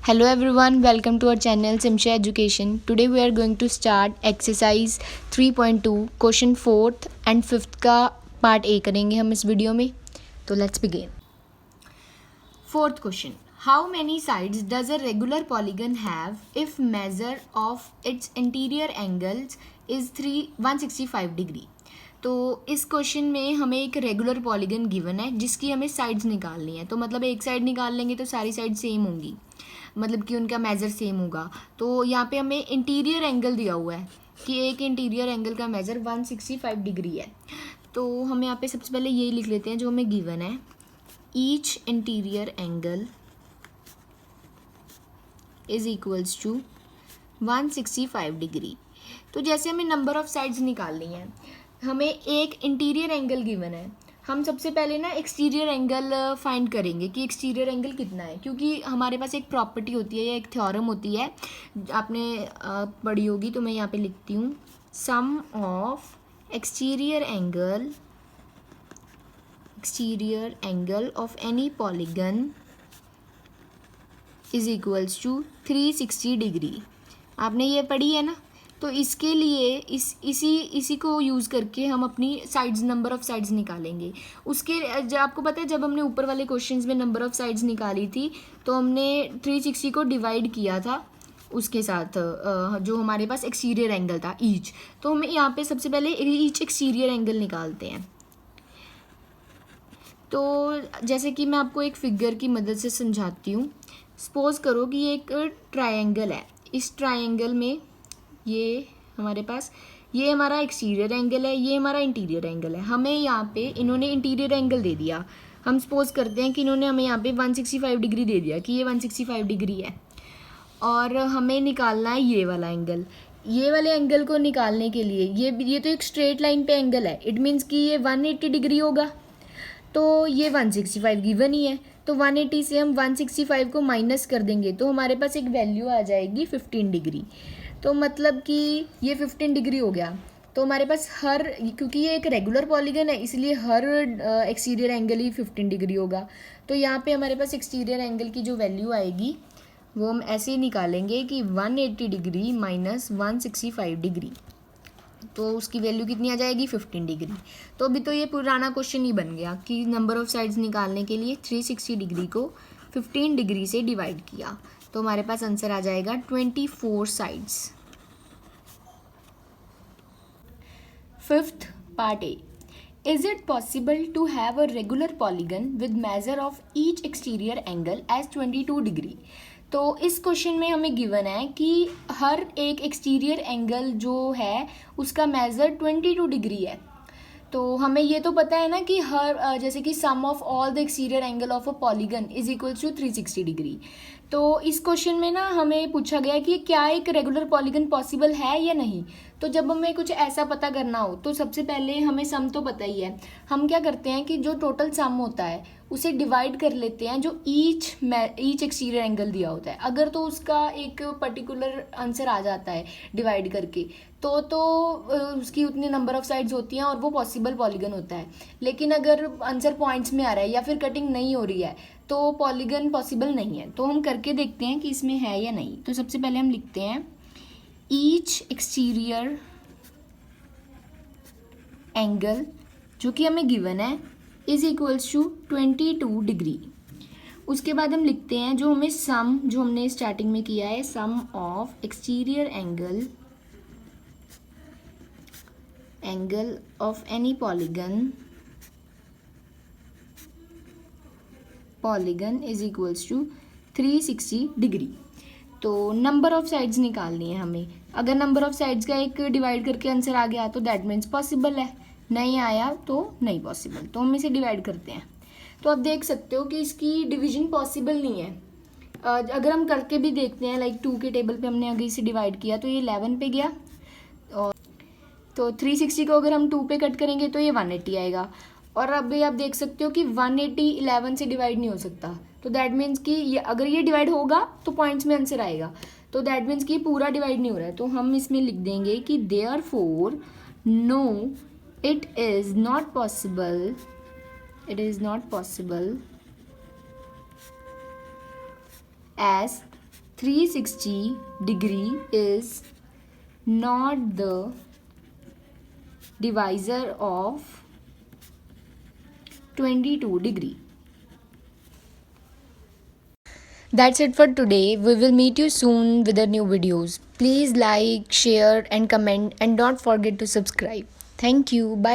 Hello everyone, welcome to our channel Simsha Education. Today we are going to start exercise 3.2 question 4th and 5th का part A करेंगे हम इस video में. तो let's begin. Fourth question. How many sides does a regular polygon have if measure of its interior angles is 165 degree? तो इस question में हमें एक रेगुलर पॉलीगन गिवन है जिसकी हमें साइड्स निकालनी है. तो मतलब एक साइड निकाल लेंगे तो सारी साइड सेम होंगी, मतलब कि उनका मेज़र सेम होगा. तो यहाँ पे हमें इंटीरियर एंगल दिया हुआ है कि एक इंटीरियर एंगल का मेज़र 165 डिग्री है. तो हम यहाँ पे सबसे पहले यही लिख लेते हैं जो हमें गिवन है. Each interior angle is equals to 165 degree. तो जैसे हमें नंबर ऑफ साइड्स निकालनी है, हमें एक इंटीरियर एंगल गिवन है. हम सबसे पहले ना एक्सटीरियर एंगल फाइंड करेंगे कि एक्सटीरियर एंगल कितना है, क्योंकि हमारे पास एक प्रॉपर्टी होती है या एक थ्योरम होती है आपने पढ़ी होगी. तो मैं यहाँ पे लिखती हूँ sum of exterior angle of any polygon is equals to 360 degree. आपने ये पढ़ी है ना. तो इसके लिए इसी को यूज़ करके हम अपनी साइड्स नंबर ऑफ साइड्स निकालेंगे. उसके जब आपको पता है जब हमने ऊपर वाले क्वेश्चंस में नंबर ऑफ साइड्स निकाली थी तो हमने 360 को डिवाइड किया था उसके साथ जो हमारे पास एक्सटीरियर एंगल था ईच. तो हम यहाँ पे सबसे पहले ईच एक्सटीरियर एंगल निकालते हैं. तो जैसे कि मैं आपको एक फिगर की मदद से समझाती हूँ. सपोज करो कि ये एक ट्रायंगल है. इस ट्रायंगल में ये हमारे पास ये हमारा एक्सटीरियर एंगल है, ये हमारा इंटीरियर एंगल है. हमें यहाँ पे इन्होंने इंटीरियर एंगल दे दिया. हम सपोज करते हैं कि इन्होंने हमें यहाँ पे 165 डिग्री दे दिया कि ये 165 डिग्री है. और हमें निकालना है ये वाला एंगल. ये वाले एंगल को निकालने के लिए ये तो एक स्ट्रेट लाइन पे एंगल है. इट मीन्स कि ये 180 डिग्री होगा. तो ये 165 गिवन ही है. तो 180 से हम 165 को माइनस कर देंगे तो हमारे पास एक वैल्यू आ जाएगी 15 डिग्री. तो मतलब कि ये 15 डिग्री हो गया. तो हमारे पास क्योंकि ये एक रेगुलर पॉलीगन है इसलिए हर एक्सटीरियर एंगल ही 15 डिग्री होगा. तो यहाँ पे हमारे पास एक्सटीरियर एंगल की जो वैल्यू आएगी वो हम ऐसे ही निकालेंगे कि 180 डिग्री माइनस 165 डिग्री. तो उसकी वैल्यू कितनी आ जाएगी 15 डिग्री. तो अभी तो ये पुराना क्वेश्चन ही बन गया कि नंबर ऑफ साइड्स निकालने के लिए 360 डिग्री को 15 डिग्री से डिवाइड किया. तो हमारे पास आंसर आ जाएगा 24 sides. Fifth part A. Is it possible to have a regular polygon with measure of each exterior angle as 22 degree. तो इस क्वेश्चन में हमें गिवन है कि हर एक एक्सटीरियर एंगल जो है उसका मेजर 22 डिग्री है. तो हमें ये तो पता है ना कि हर जैसे कि sum of all the exterior angle of a polygon is equals to 360 degree. तो इस क्वेश्चन में ना हमें पूछा गया कि क्या एक रेगुलर पॉलीगन पॉसिबल है या नहीं. तो जब हमें कुछ ऐसा पता करना हो तो सबसे पहले हमें सम तो पता ही है. हम क्या करते हैं कि जो टोटल सम होता है उसे डिवाइड कर लेते हैं जो ईच एक्सटीरियर एंगल दिया होता है. अगर तो उसका एक पर्टिकुलर आंसर आ जाता है डिवाइड करके तो उसकी उतनी नंबर ऑफ साइड्स होती हैं और वो पॉसिबल पॉलीगन होता है. लेकिन अगर आंसर पॉइंट्स में आ रहा है या फिर कटिंग नहीं हो रही है तो पॉलीगन पॉसिबल नहीं है. तो हम करके देखते हैं कि इसमें है या नहीं. तो सबसे पहले हम लिखते हैं ईच एक्सटीरियर एंगल जो कि हमें गिवन है इज इक्वल्स टू 22 डिग्री. उसके बाद हम लिखते हैं जो हमें सम जो हमने स्टार्टिंग में किया है sum of exterior angle of any polygon is equals to 360 degree. तो नंबर ऑफ साइड्स निकालनी है हमें. अगर नंबर ऑफ साइड्स का एक डिवाइड करके आंसर आ गया तो दैट मीन्स पॉसिबल है, नहीं आया तो नहीं पॉसिबल. तो हम इसे डिवाइड करते हैं. तो आप देख सकते हो कि इसकी डिवीजन पॉसिबल नहीं है. अगर हम करके भी देखते हैं लाइक 2 के टेबल पे हमने अगर इसे डिवाइड किया तो ये 11 पे गया. और तो 360 को अगर हम 2 पे कट करेंगे तो ये 180 आएगा. और अभी आप देख सकते हो कि 180 11 से डिवाइड नहीं हो सकता. तो दैट मीन्स कि अगर ये डिवाइड होगा तो पॉइंट्स में आंसर आएगा. तो दैट मीन्स कि पूरा डिवाइड नहीं हो रहा है. तो हम इसमें लिख देंगे कि therefore no it is not possible as 360 degree is not the divisor of 22 degree. That's it for today. We will meet you soon with the new videos. Please like, share and comment and don't forget to subscribe. Thank you. Bye.